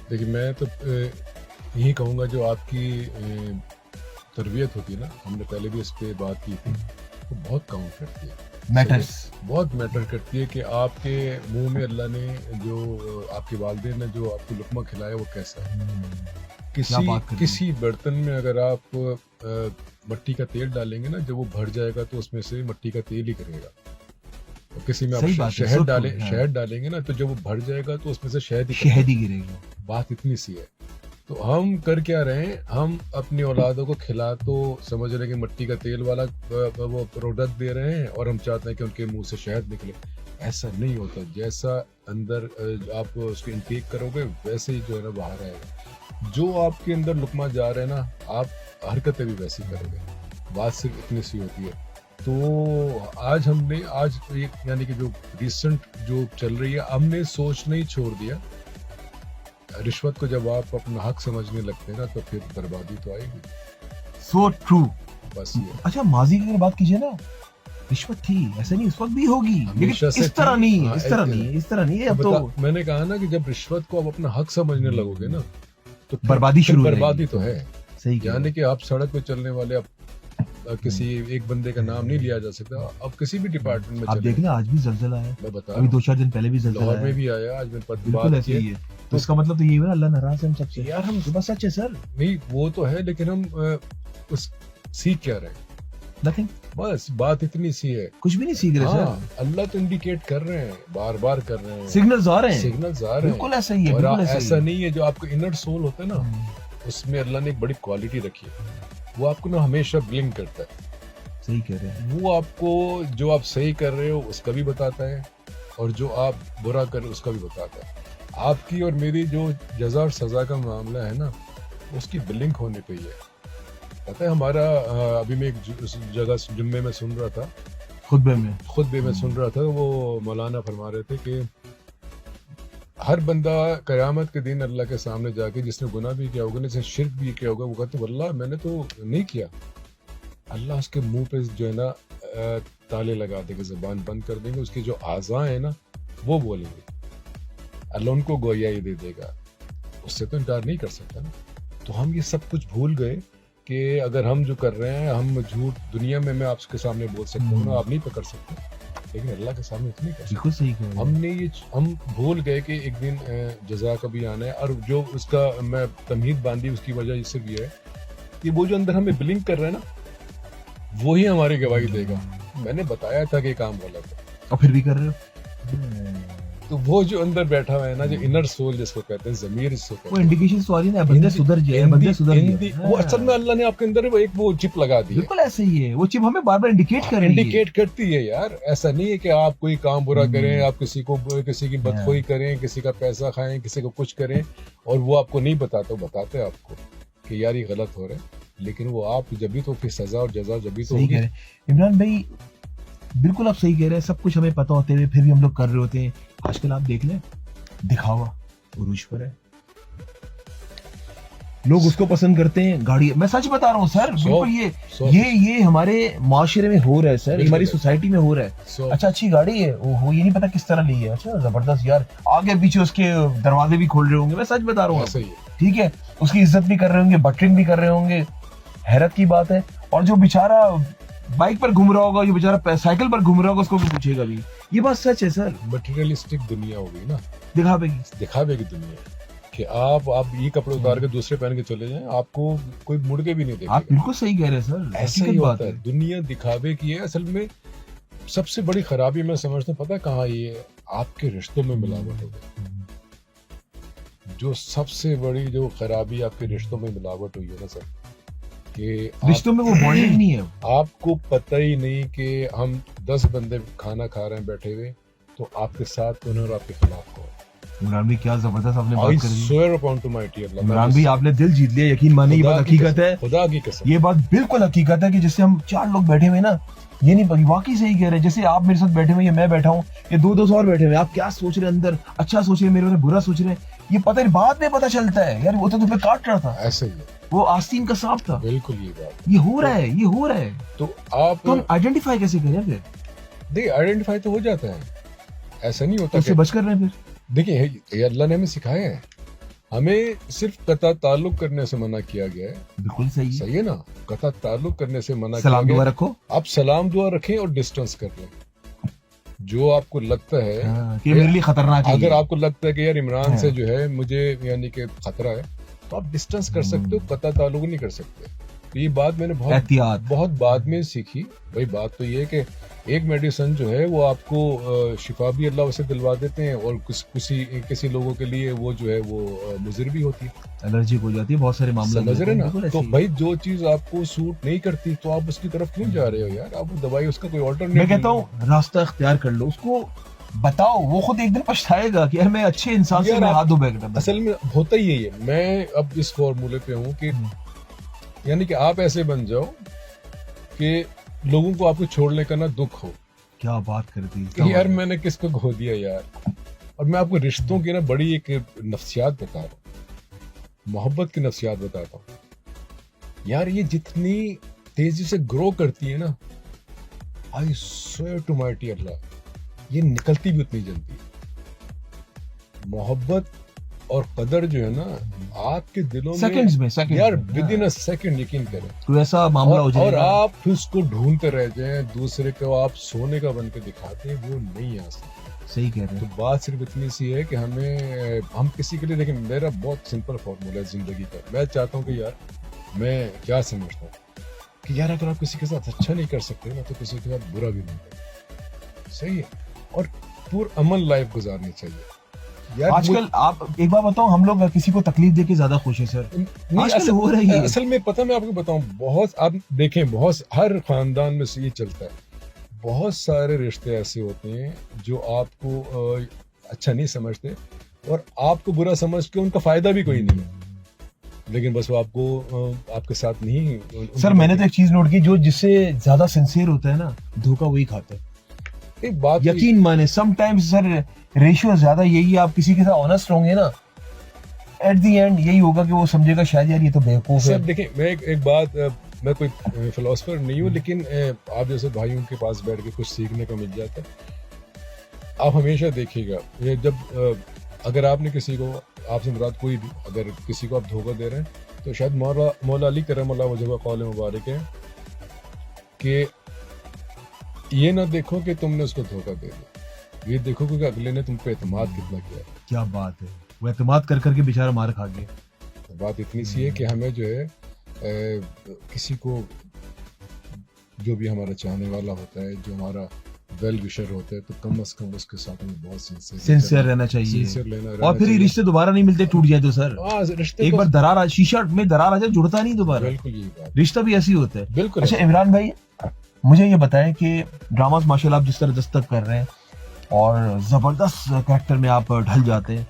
देखिए, मैं तो यही कहूँगा, जो आपकी तरबियत होती है ना, हमने पहले भी इस पे बात की थी, वो बहुत काउंट करती है, मैटर्स। बहुत मैटर करती है कि आपके मुंह में अल्लाह ने जो, आपके वालिदैन ने जो आपको लुकमा खिलाया वो कैसा है। क्या बात कर रहे हैं। किसी बर्तन में अगर आप मट्टी का तेल डालेंगे ना, जब वो भर जाएगा तो उसमें से मट्टी का तेल ही करेगा। और किसी में सही आप बात है, शहद so डालें, true, हाँ। शहद डालेंगे ना, तो जब वो भर जाएगा तो उसमें से शहद ही शहद ही गिरेगा। बात इतनी सी है। तो हम कर क्या रहे हैं, हम अपनी औलादों को खिला तो समझ रहे हैं कि मट्टी का तेल वाला वो प्रोडक्ट दे रहे हैं, और हम चाहते हैं कि उनके मुंह से शहद निकले। ऐसा नहीं होता। जैसा अंदर आप उसको इनटेक करोगे, वैसे ही जो है ना बाहर आएगा। जो आपके अंदर लुकमा जा रहा है ना, आप हरकतें भी वैसी करोगे। बात सिर्फ इतनी सी होती है। तो आज एक यानी कि जो रिसेंट जो चल रही है, हमने सोचना ही छोड़ दिया। रिश्वत को जब आप अपना हक समझने लगते हैं ना, तो फिर बर्बादी तो आएगी। So true. बस ये अच्छा, माजी की अगर बात कीजिए ना, रिश्वत थी, ऐसा नहीं, इस वक्त भी होगी, लेकिन हमेशा से इस तरह थी। नहीं, हाँ, इस तरह नहीं, इस तरह नहीं। अब तो मैंने कहा ना कि जब रिश्वत को आप अपना हक समझने लगोगे ना, तो फिर- बर्बादी फिर शुरू हो बर्बादी जाएगी। तो है। सही कह रहे यानी कि आप सड़क पे चलने वाले, अब किसी एक बंदे का नाम नहीं लिया जा सकता। अब किसी भी डिपार्टमेंट में हैं। आप चले, देख लें, आज भी जलजला है, मैं बता अभी रहा 2-4 दिन पहले भी हूँ, जलजला लाहौर है। में भी आया, आज मैंने बिल्कुल बात ऐसे की ही है। तो इसका मतलब तो ये हुआ, अल्लाह नाराज है हम सबसे। यार। हम तो बस सच है सर, नहीं, वो तो है, लेकिन हम उस सीख क्या रहे हैं? नथिंग, बस बात इतनी सी है। कुछ भी नहीं सीख रहे हाँ, सर, अल्लाह तो इंडिकेट कर रहे हैं, बार बार कर रहे हैं, सिग्नल्स आ रहे हैं, सिग्नल्स आ रहे हैं। बिल्कुल ऐसा ही है, और बिल्कुल ऐसा ऐसा ही नहीं है, जो आपको इनर सोल होता है ना, है। उसमें अल्लाह ने एक बड़ी क्वालिटी रखी है। वो आपको ना हमेशा ब्लिंक करता है। सही कह रहे हैं। वो आपको जो आप सही कर रहे हो उसका भी बताता है, और जो आप बुरा कर रहे हो उसका भी बताता है। आपकी और मेरी जो जजा और सजा का मामला है ना, उसकी ब्लिंक होने पे ही है। पता है हमारा, अभी मैं एक जगह जुम्मे में सुन रहा था, खुतबे में सुन रहा था, वो मौलाना फरमा रहे थे कि हर बंदा कयामत के दिन अल्लाह के सामने जाके, जिसने गुनाह भी किया होगा, जिसने शिर्क भी किया होगा, वो कहते वल्लाह मैंने तो नहीं किया, अल्लाह उसके मुंह पे जो है ना ताले लगा देंगे, जुबान बंद कर देंगे, उसके जो आज़ा है ना वो बोलेंगे, अल्लाह उनको गोयाई दे देगा, उससे तो इनकार नहीं कर सकता ना। तो हम ये सब कुछ भूल गए कि अगर हम जो कर रहे हैं, हम झूठ दुनिया में मैं आपके सामने बोल सकता हूँ ना, आप नहीं पकड़ सकते, लेकिन अल्लाह के सामने तो नहीं कर सकते। बिल्कुल सही कह रहे हैं। हमने ये हम भूल गए कि एक दिन जज़ा का भी आना है, और जो उसका मैं तमहीद बांधी उसकी वजह इससे भी है कि वो जो अंदर हमें ब्लिंक कर रहा है ना, वही हमारी गवाही देगा। मैंने बताया था कि ये काम गलत है, और फिर भी कर रहे हो। तो वो जो अंदर बैठा हुआ है ना, जो इनर सोल जिसको कहते हैं, ज़मीर जिसको कहते वो हैं, इंडिकेशन तो आ रही है ना, बंदे सुधर जाए, बंदे सुधर हिंदी, जाए। वो असल में अल्लाह ने आपके अंदर एक वो चिप लगा दी है, बिल्कुल ऐसे ही है, वो चिप हमें बार बार इंडिकेट कर रही है। इंडिकेट करती है यार। ऐसा नहीं है कि आप कोई काम बुरा करें, आप किसी की बदखोई करें, किसी का पैसा खाएं, किसी को कुछ करें, और वो आपको नहीं बताते, बताते हैं आपको कि यार ये गलत हो रहा है, लेकिन वो आप जब भी तो फिर सजा और जजा जब भी तो सही कह होगी। रहे हैं इमरान भाई, बिल्कुल आप सही कह रहे हैं। सब कुछ हमें पता होते हुए फिर भी हम लोग कर रहे होते हैं। आजकल आप देख लें, दिखावा उरूज पर है, लोग उसको पसंद करते हैं, गाड़ी। मैं सच बता रहा हूँ सर, बिल्कुल ये हमारे माशरे में हो रहा है सर, हमारी सोसाइटी में हो रहा है। अच्छा, अच्छी गाड़ी है, वो ये नहीं पता किस तरह ली है, अच्छा जबरदस्त यार, आगे पीछे उसके दरवाजे भी खोल रहे होंगे, मैं सच बता रहा हूँ, ठीक है, उसकी इज्जत भी कर रहे होंगे, बटरिंग भी कर रहे होंगे, हैरत की बात है। और जो बेचारा बाइक पर घूम रहा होगा, जो बेचारा साइकिल पर घूम रहा होगा, उसको भी पूछेगा भी। ये बात सच है सर, मटेरियलिस्टिक दुनिया हो गई ना, दिखावे की दुनिया, कि आप ये कपड़े उतार के दूसरे पहन के चले जाएं, आपको कोई मुड़ के भी नहीं देखेगा। आप बिल्कुल सही कह रहे हैं सर, ऐसा ही होता है, दुनिया दिखावे की है। असल में सबसे बड़ी खराबी मैं समझता हूँ, पता है कहाँ ये है? आपके रिश्तों में मिलावट हो गई। जो सबसे बड़ी जो खराबी आपके रिश्तों में मिलावट हुई है ना सर, कि रिश्तों में वो बॉन्डिंग नहीं है। आपको पता ही नहीं कि हम 10 बंदे खाना खा रहे हैं बैठे हुए, तो आपके साथ कौन है और आपके खिलाफ कौन। इमरान भाई क्या जबरदस्त आपने बात कर दी। swear upon to mighty Allah, Imran भाई आपने दिल जीत लिया, यकीन मानिए, ये बात हकीकत है, खुदा की कसम, ये बात बिल्कुल हकीकत है कि जैसे हम 4 लोग बैठे हुए ना, ये नहीं, वाकई सही कह रहे हैं, जैसे आप मेरे साथ बैठे हुए, या मैं बैठा हूँ, ये 2 और बैठे हुए, आप क्या सोच रहे हैं अंदर, अच्छा सोच रहे हैं मेरे बारे में, बुरा सोच रहे हैं, ये पता नहीं, बाद में पता चलता है यार वो तो तुम्हें काट रहा था, ऐसे ही वो आस्तीन का सांप था। बिल्कुल ये बात, ये हो रहा है, ये हो रहा है। तो आप तो हम आइडेंटिफाई कैसे करें फिर? देखिए आइडेंटिफाई तो हो जाता है, ऐसा नहीं होता, उससे बच कर रहे हैं फिर। देखिए ये अल्लाह ने हमें सिखाया है, हमें सिर्फ कता ताल्लुक करने से मना किया गया है। बिल्कुल सही है ना, कता ताल्लुक करने से मना सलाम किया दुआ गया। रखो, आप सलाम दुआ रखें और डिस्टेंस कर लें। जो आपको लगता है कि मेरे लिए खतरनाक है, अगर आपको लगता है कि यार इमरान से जो है मुझे यानी कि खतरा है, तो आप डिस्टेंस कर सकते हो, कता ताल्लुक नहीं कर सकते। तो ये बात मैंने बहुत बाद में सीखी। भाई बात तो ये है कि एक मेडिसिन जो है वो आपको शिफा भी अल्लाह उसे दिलवा देते हैं, और किसी लोगों के लिए वो जो है वो मुज़र भी होती है, एलर्जी हो जाती है, बहुत सारे मामले नजर है ना। तो भाई जो चीज आपको सूट नहीं करती, तो आप उसकी तरफ क्यों जा रहे हो यार? आप दवाई, उसका कोई ऑल्टरनेटिव। मैं कहता हूँ रास्ता इख्तियार कर लो, उसको बताओ, वो खुद एक दिन पछताएगा कि यार मैं अच्छे इंसान से मैं हाथ धो बैठा। असल में होता ही यही है। मैं अब इस फॉर्मूले पे हूँ कि यानी कि आप ऐसे बन जाओ कि लोगों को आपको छोड़ने का ना दुख हो। क्या बात कर दी कि यार मैंने किसको खो दिया यार। और मैं आपको रिश्तों की ना बड़ी एक नफ्सियात बता रहा हूँ, मोहब्बत की नफ्सियात बताता हूँ यार। ये जितनी तेजी से ग्रो करती है ना, आई स्वेयर टू माइटी अल्लाह, ये निकलती भी उतनी जल्दी। मोहब्बत और कदर जो है ना आपके दिलों में सेकंड्स में यार विद इन अ सेकंड, यकीन करें तो ऐसा मामला हो जाएगा। और आप उसको ढूंढते रह जाएं, दूसरे को आप सोने का बन के दिखाते हैं, वो नहीं आ सकता। सही कह रहे हैं। तो बात सिर्फ इतनी सी है कि हम किसी के लिए, देखिए मेरा बहुत सिंपल फॉर्मूला है जिंदगी का। मैं चाहता हूँ कि यार, मैं क्या समझता हूँ कि यार अगर आप किसी के साथ अच्छा नहीं कर सकते ना, तो किसी के साथ बुरा भी नहीं कर। सही है। और पूरा अमन लाइफ गुजारनी चाहिए यार। आजकल आप एक बार बताओ, हम लोग किसी को तकलीफ देके ज्यादा खुश है सर, आजकल हो रही है। असल में पता, मैं आपको बताऊं, बहुत आप देखें, बहुत हर खानदान में से ये चलता है। बहुत सारे रिश्ते ऐसे होते हैं जो आपको अच्छा नहीं समझते और आपको बुरा समझ के उनका फायदा भी कोई नहीं है, लेकिन बस वो आपको आपके साथ नहीं। सर मैंने तो एक चीज नोट की, जो जिससे ज्यादा सिंसियर होता है ना, धोखा वही खाता है। एक बात यकीन माने, समटाइम्स सर रेशियो ज्यादा यही है। आप किसी के साथ ऑनेस्ट होंगे ना, एट द एंड यही होगा कि वो समझेगा शायद यार ये तो बेवकूफ है। देखिए मैं एक बात मैं कोई फिलोसफर नहीं हूँ, लेकिन आप जैसे भाइयों के पास बैठ के कुछ सीखने को मिल जाता है। आप हमेशा देखिएगा, ये जब अगर आपने किसी को, आपसे मुराद कोई भी, अगर किसी को आप धोखा दे रहे हैं तो शायद मौला अली करम वजह का कौल मुबारक है कि ये ना देखो कि तुमने उसको धोखा दे दिया, ये देखो कि अगले ने तुम पे एतमाद कितना किया। क्या बात है, वो एतमाद कर करके बेचारा मार खा गया। तो बात इतनी सी है कि हमें जो है किसी को, जो भी हमारा चाहने वाला होता है, जो हमारा वेल विशर होता है, तो कम से कम उसके साथ हमें बहुत सिंसियर रहना चाहिए। सिंसियर रहना और फिर ये रिश्ते दोबारा नहीं मिलते, टूट जाए तो सर, रिश्ते एक बार दरार शीशा में दरार आ जाए, जुड़ता नहीं दोबारा। बिल्कुल यही बात, रिश्ता भी ऐसी होता है। बिल्कुल। अच्छा इमरान भाई, मुझे ये बताएं कि ड्रामास माशाल्लाह आप जिस तरह दस्तक कर रहे हैं और जबरदस्त कैरेक्टर में आप ढल जाते हैं,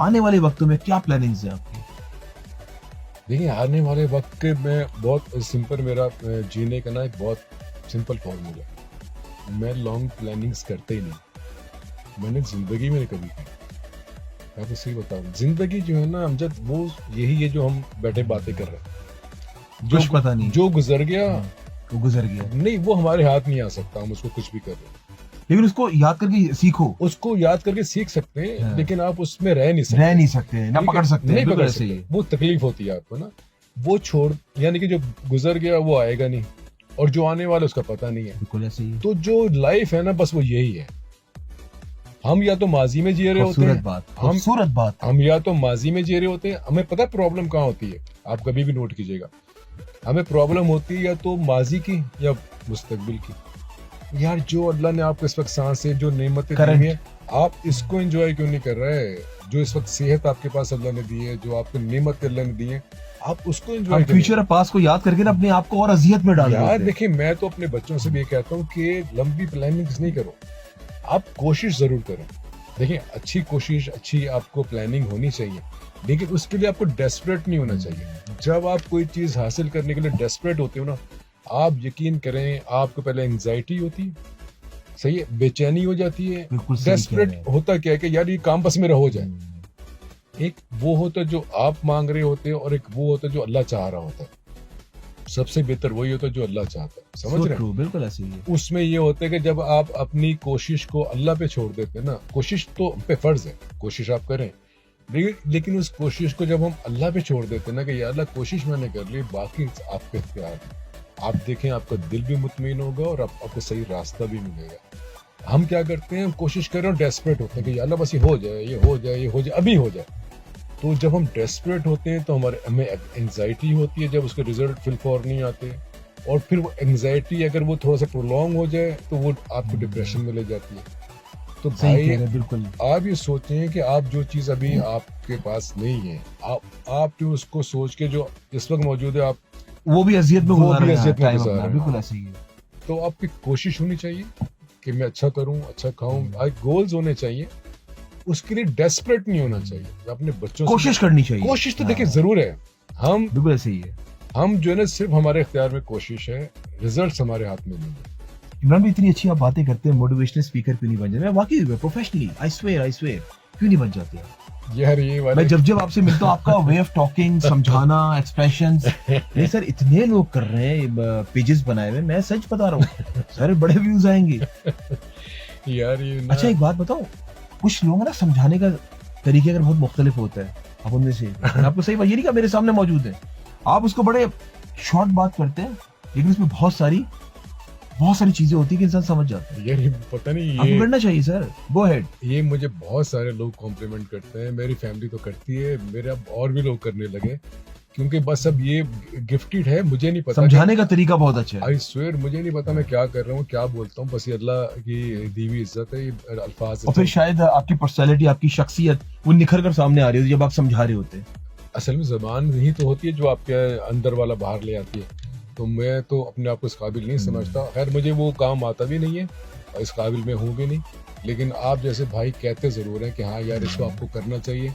आने वाले वक्तों में क्या प्लानिंग्स हैं आपकी? देखिए, आने वाले वक्त में बहुत सिंपल, मेरा जीने का ना एक बहुत सिंपल फॉर्मूला, मैं लॉन्ग प्लानिंग्स करते ही नहीं, मैंने जिंदगी में कभी की। मैं तो सही बता रहा हूँ, जिंदगी जो है ना अमजद, वो यही है जो हम बैठे बातें कर रहे हैं, कुछ पता नहीं, जो गुजर गया वो गुजर गया, नहीं, वो हमारे हाथ नहीं आ सकता, हम उसको कुछ भी कर रहे हैं, लेकिन उसको याद करके सीखो, उसको याद करके सीख सकते हैं। हाँ। लेकिन आप उसमें रह नहीं सकते, ना पकड़ सकते, नहीं पकड़ सकते, वो तकलीफ होती है आपको ना, वो छोड़, यानी कि जो गुजर गया वो आएगा नहीं, और जो आने वाला उसका पता नहीं है। बिल्कुल ऐसे ही। तो जो लाइफ है ना, बस वो यही है। हम या तो माजी में जी रहे होते हैं, खूबसूरत बात, हम या तो माजी में जी रहे होते हैं। हमें पता है प्रॉब्लम कहाँ होती है, आप कभी भी नोट कीजिएगा, हमें प्रॉब्लम होती है या तो माजी की या मुस्तकबिल की। यार, जो अल्लाह ने आपको इस वक्त सांसें, जो नेमतें दी हैं, आप इसको एंजॉय क्यों नहीं कर रहे? जो इस वक्त सेहत आपके पास अल्लाह ने दी है, जो आपको नेमत अल्लाह ने दी है, आप उसको एंजॉय करें। फ्यूचर पास को याद करके ना अपने आप को और अजियत में डाल यार देखिए, मैं तो अपने बच्चों से भी ये कहता हूँ कि लंबी प्लानिंग्स नहीं करो, आप कोशिश जरूर करें। देखिए, अच्छी कोशिश, अच्छी आपको प्लानिंग होनी चाहिए, लेकिन उसके लिए आपको डेस्परेट नहीं होना चाहिए। जब आप कोई चीज हासिल करने के लिए डेस्परेट होते हो ना, आप यकीन करें, आपको पहले एंजाइटी होती है, सही है, बेचैनी हो जाती है। डेस्परेट होता क्या है कि यार ये काम बस मेरा हो जाए। एक वो होता है जो आप मांग रहे होते हैं, और एक वो होता है जो अल्लाह चाह रहा होता है। सबसे बेहतर वही होता है जो अल्लाह चाहता है, समझ रहे हैं? बिल्कुल ऐसे ही है। उसमें ये होता है कि जब आप अपनी कोशिश को अल्लाह पे छोड़ देते हैं ना, कोशिश तो पे फर्ज है, कोशिश आप करें, लेकिन उस कोशिश को जब हम अल्लाह पे छोड़ देते हैं ना कि यार अल्लाह, कोशिश मैंने कर ली, बाकी आपके इख्तियार है। आप देखें, आपका दिल भी मुतमईन होगा और आपको सही रास्ता भी मिलेगा। हम क्या करते हैं, हम कोशिश कर रहे हैं, डेस्परेट होते हैं कि यार बस ये हो जाए, ये हो जाए, ये हो जाए, अभी हो जाए। तो जब हम डेस्परेट होते हैं तो हमें एंजाइटी होती है जब उसके रिजल्ट फिलफौर नहीं आते, और फिर वो एंजाइटी अगर वो थोड़ा सा प्रोलॉन्ग हो जाए तो वो आपको डिप्रेशन में ले जाती है। तो भाई, बिल्कुल आप ये सोचें कि आप जो चीज़ अभी आपके पास नहीं है, आप जो उसको सोच के जो इस वक्त मौजूद है, आप वो भी अजियत में गुजार रहे हैं। बिल्कुल ऐसे ही है। तो आपकी कोशिश होनी चाहिए कि मैं अच्छा करूं, अच्छा खाऊं, गोल्स होने चाहिए। उसके लिए डेस्परेट नहीं होना चाहिए, अपने बच्चों से कोशिश करनी चाहिए। कोशिश तो देखिए जरूर है, हम बिल्कुल ऐसे ही है। हम जो है ना, सिर्फ हमारे इख्तियार में कोशिश है, रिजल्ट्स हमारे हाथ में नहीं है। इमरान भी इतनी अच्छी आप बातें करते हैं, मोटिवेशनल स्पीकर क्यों नहीं बन जाते? मैं वाकई प्रोफेशनली आई स्वेयर क्यों नहीं बन जाते हैं? यार ये मैं जब आपसे मिलता हूँ, आपका वे ऑफ टॉकिंग, समझाना, एक्सप्रेशंस, ये सर इतने लोग कर रहे हैं पेजेस बनाए हुए, मैं सच बता रहा हूँ सर, बड़े व्यूज आएंगे यार ये अच्छा एक बात बताओ, कुछ लोग ना समझाने का तरीके अगर बहुत मुख्तलिफ होता है, आप उनमें से आपको सही बात ये नहीं कि मेरे सामने मौजूद है, आप उसको बड़े शॉर्ट बात करते हैं, लेकिन उसमें बहुत सारी चीजें होती है कि इंसान समझ जाता है। यार ये पता नहीं, आपको करना चाहिए सर, गो अहेड। ये मुझे बहुत सारे लोग कॉम्प्लीमेंट करते हैं, मेरी फैमिली तो करती है, मेरे अब और भी लोग करने लगे, क्योंकि बस अब ये गिफ्टेड है, मुझे नहीं पता, समझाने का तरीका बहुत अच्छा है। आई स्वेयर, मुझे नहीं पता मैं क्या कर रहा हूँ, क्या बोलता हूँ, बस ये अल्लाह की दी हुई इज्जत है, ये अल्फाज। और फिर शायद आपकी पर्सनैलिटी, आपकी शख्सियत वो निखर कर सामने आ रही होती है जब आप समझा रहे होते हैं। असल में जबान ही तो होती है जो आपके अंदर वाला बाहर ले आती है। तो मैं तो अपने आप को इस काबिल नहीं समझता, खैर मुझे वो काम आता भी नहीं है और इस काबिल में हूँ भी नहीं, लेकिन आप जैसे भाई कहते ज़रूर हैं कि हाँ यार इसको आपको करना चाहिए,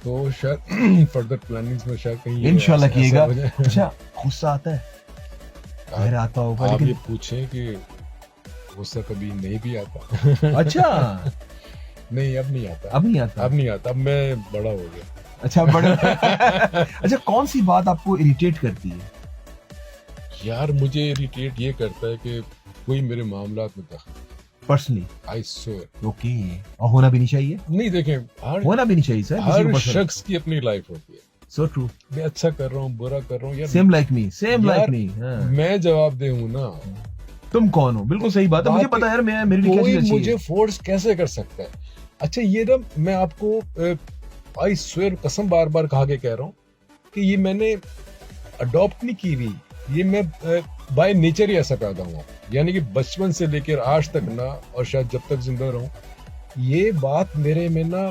तो शायद फर्दर प्लानिंग्स में शायद कहीं इंशाल्लाह किएगा। अच्छा, गुस्सा आता है? मेरा आता होगा, लेकिन ये पूछें कि गुस्सा कभी नहीं भी आता। अच्छा नहीं, अब नहीं आता, अब नहीं आता, अब मैं बड़ा हो गया। अच्छा, बड़ा अच्छा, कौन सी बात आपको इरिटेट करती है? यार मुझे इरिटेट ये करता है कि कोई मेरे मामलात में दखल, पर्सनली आई स्वेयर। ओके, और होना भी नहीं चाहिए, नहीं देखें, हर होना भी नहीं चाहिए सर, हर शख्स की अपनी लाइफ होती है। सो ट्रू, मैं अच्छा कर रहा हूँ, बुरा कर रहा हूँ यार, same like me, same like यार, मी। मैं जवाबदेह हूँ ना। तुम कौन हो? बिल्कुल सही बात है, मुझे बाकी पता है यार, मैं मेरे लिए क्या कोई चीज़ अच्छी मुझे है। फोर्स कैसे कर सकता है? अच्छा ये ना, मैं आपको आई स्वेयर कसम बार बार कहा के कह रहा हूँ कि ये मैंने अडॉप्ट नहीं की हुई, ये मैं बाय नेचर ही ऐसा पैदा हुआ, यानी कि बचपन से लेकर आज तक ना, और शायद जब तक जिंदा रहूं, ये बात मेरे में ना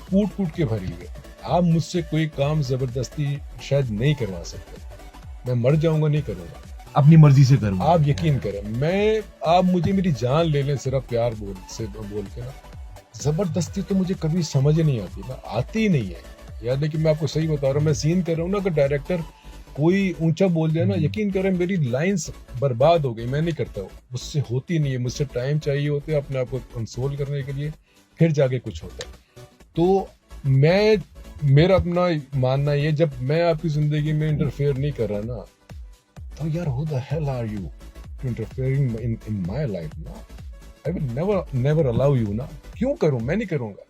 कूट कूट के भरी हुई है। आप मुझसे कोई काम जबरदस्ती शायद नहीं करवा सकते, मैं मर जाऊंगा नहीं करूंगा, अपनी मर्जी से करूंगा। आप यकीन करें। मैं, आप मुझे मेरी जान ले लें सिर्फ प्यार बोल के ना, जबरदस्ती तो मुझे कभी समझ नहीं आती ना, आती ही नहीं है यार। लेकिन मैं आपको सही बता रहा हूँ, मैं सीन कर रहा हूँ ना, अगर डायरेक्टर कोई ऊंचा बोल दिया ना, यकीन करें मेरी लाइंस बर्बाद हो गई, मैं नहीं करता हूँ, मुझसे होती नहीं है, मुझसे टाइम चाहिए होता है अपने आप को कंसोल करने के लिए, फिर जाके कुछ होता है। तो मैं, मेरा अपना मानना ये, जब मैं आपकी जिंदगी में इंटरफेयर नहीं कर रहा ना, तो यार who the hell are you to interfering in my life ना? I will never allow you ना। क्यों करूं? मैं नहीं करूंगा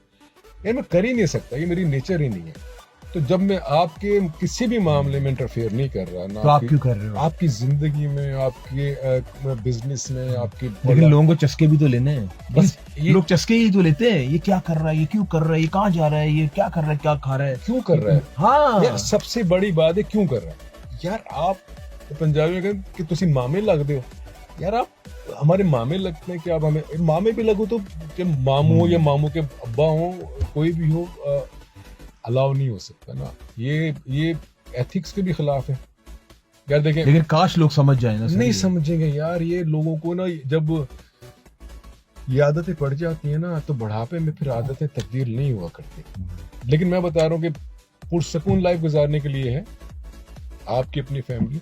यार, मैं कर ही नहीं सकता, ये मेरी नेचर ही नहीं है। तो जब मैं आपके किसी भी मामले में इंटरफेयर नहीं कर रहा ना, तो आप क्यों कर रहे हो? आपकी जिंदगी में, आपके बिजनेस में, आपकी, लेकिन लोगों को चस्के भी तो लेने हैं, बस ये लोग चस्के ही तो लेते हैं। ये क्या कर रहा है, ये क्यों कर रहा है, ये कहाँ जा रहा है, ये क्या कर रहा है, क्या खा रहा है, क्यों कर रहा है? हाँ यार सबसे बड़ी बात है क्यों कर रहा है यार। आप पंजाबी में कहते कि तुसी मामे लगते हो यार, आप हमारे मामे लगते हैं कि आप हमें मामे भी लगो, तो जब मामू हो या मामू के अब्बा हो, कोई भी हो, अलाउ नहीं हो सकता ना। ये एथिक्स के भी खिलाफ है यार। देखें, लेकिन काश लोग समझ जाए ना। नहीं समझेंगे यार, ये लोगों को ना, जब ये आदतें पड़ जाती है ना, तो बुढ़ापे में फिर आदतें तब्दील नहीं हुआ करती। लेकिन मैं बता रहा हूँ कि पुरसकून लाइफ गुजारने के लिए है आपकी अपनी फैमिली,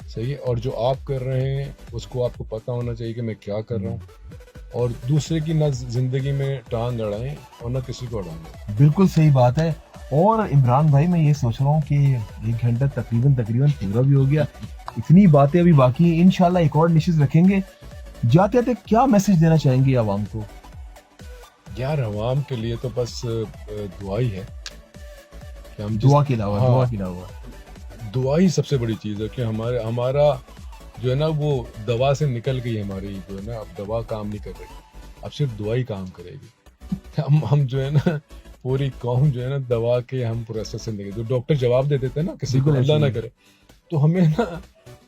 सही है, और जो आप कर रहे हैं उसको आपको पता होना चाहिए कि मैं क्या कर रहा हूँ, और दूसरे की ना जिंदगी में टांग अड़ाएं और ना किसी को अड़ाएं। बिल्कुल सही बात है। और इमरान भाई, मैं ये सोच रहा हूँ कि 1 घंटा तकरीबन पूरा भी हो गया, इतनी बातें अभी बाकी हैं। इंशाल्लाह एक और निशित रखेंगे। जाते जाते क्या मैसेज देना चाहेंगे आवाम को? यार आवाम के लिए तो बस दुआ ही है कि हम दुआ के अलावा, हाँ, दुआ के अलावा दुआ ही सबसे बड़ी चीज़ है कि हमारा जो है ना, वो दवा से निकल गई हमारी, जो है ना, अब दवा काम नहीं कर रही, अब सिर्फ दुआ ही काम करेगी। हम जो है ना, पूरी कौम जो है ना, दवा के हम प्रोसेस से निकल, जो डॉक्टर जवाब दे देते हैं ना किसी को, अल्लाह ना करे, तो हमें ना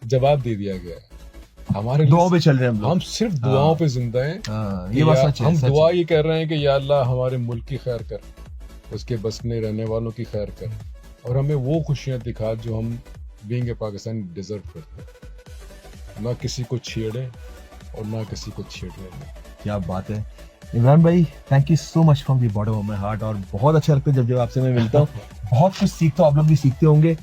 जवाब दे दिया गया है। हमारे दुआओं पे चल रहे हैं हम सिर्फ दुआओं पे जिंदा हैं। ये बात सच है। हम दुआ ये कर रहे हैं कि या अल्लाह हमारे मुल्क की खैर कर, उसके बसने रहने वालों की खैर कर, और हमें वो खुशियां दिखा जो हम बीइंग ए पाकिस्तानी डिजर्व करते हैं, ना किसी को छेड़े और ना किसी को छेड़ने में। क्या बात है इमरान भाई, thank you so much from the bottom of my heart. और बहुत अच्छा लगता है जब आपसे मैं मिलता हूँ, बहुत कुछ सीखता हूँ, आप लोग भी सीखते होंगे।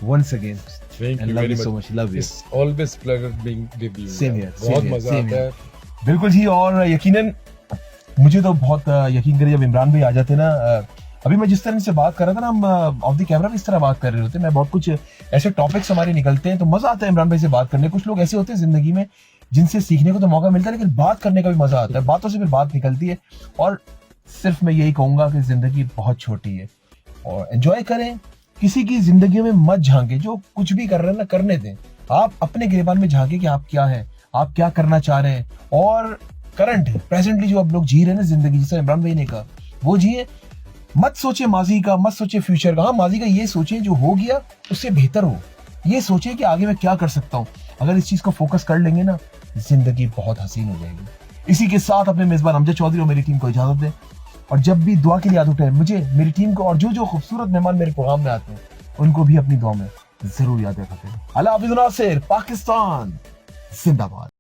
Once again thank you very much, love you, it's always pleasure being with you, same here, बहुत मजा आता है। बिल्कुल जी। और यकीनन मुझे तो बहुत यकीन करिए, जब इमरान भाई आ जाते ना, अभी मैं जिस तरह से बात कर रहा था ना, हम ऑफ द कैमरा भी इस तरह बात कर रहे होते हैं। मैं बहुत कुछ ऐसे टॉपिक्स हमारे निकलते हैं, तो मजा आता है इमरान भाई से बात करने। कुछ लोग ऐसे होते हैं जिंदगी में जिनसे सीखने को तो मौका मिलता है, लेकिन बात करने का भी मजा आता है, बातों से फिर बात निकलती है। और सिर्फ मैं यही कहूंगा कि जिंदगी बहुत छोटी है और एंजॉय करें, किसी की जिंदगी में मत झांके। जो कुछ भी कर रहे हैं ना, करने दें। आप अपने गिरबान में झांके कि आप क्या है, आप क्या करना चाह रहे हैं, और करंट प्रेजेंटली जो आप लोग जी रहे हैं ना जिंदगी, जैसे इमरान भाई ने कहा, वो जिए। मत सोचे माजी का, मत सोचे फ्यूचर का। हाँ, माजी का ये सोचे जो हो गया उससे बेहतर हो, ये सोचे कि आगे मैं क्या कर सकता हूँ। अगर इस चीज को फोकस कर लेंगे ना, जिंदगी बहुत हसीन हो जाएगी। इसी के साथ अपने मेजबान अमजद चौधरी और मेरी टीम को इजाजत दें। और जब भी दुआ के लिए याद उठे, मुझे, मेरी टीम को और जो जो खूबसूरत मेहमान मेरे प्रोग्राम में आते हैं, उनको भी अपनी दुआ में जरूर याद रखें। अल्लाह हाफिज़, नासिर, पाकिस्तान जिंदाबाद।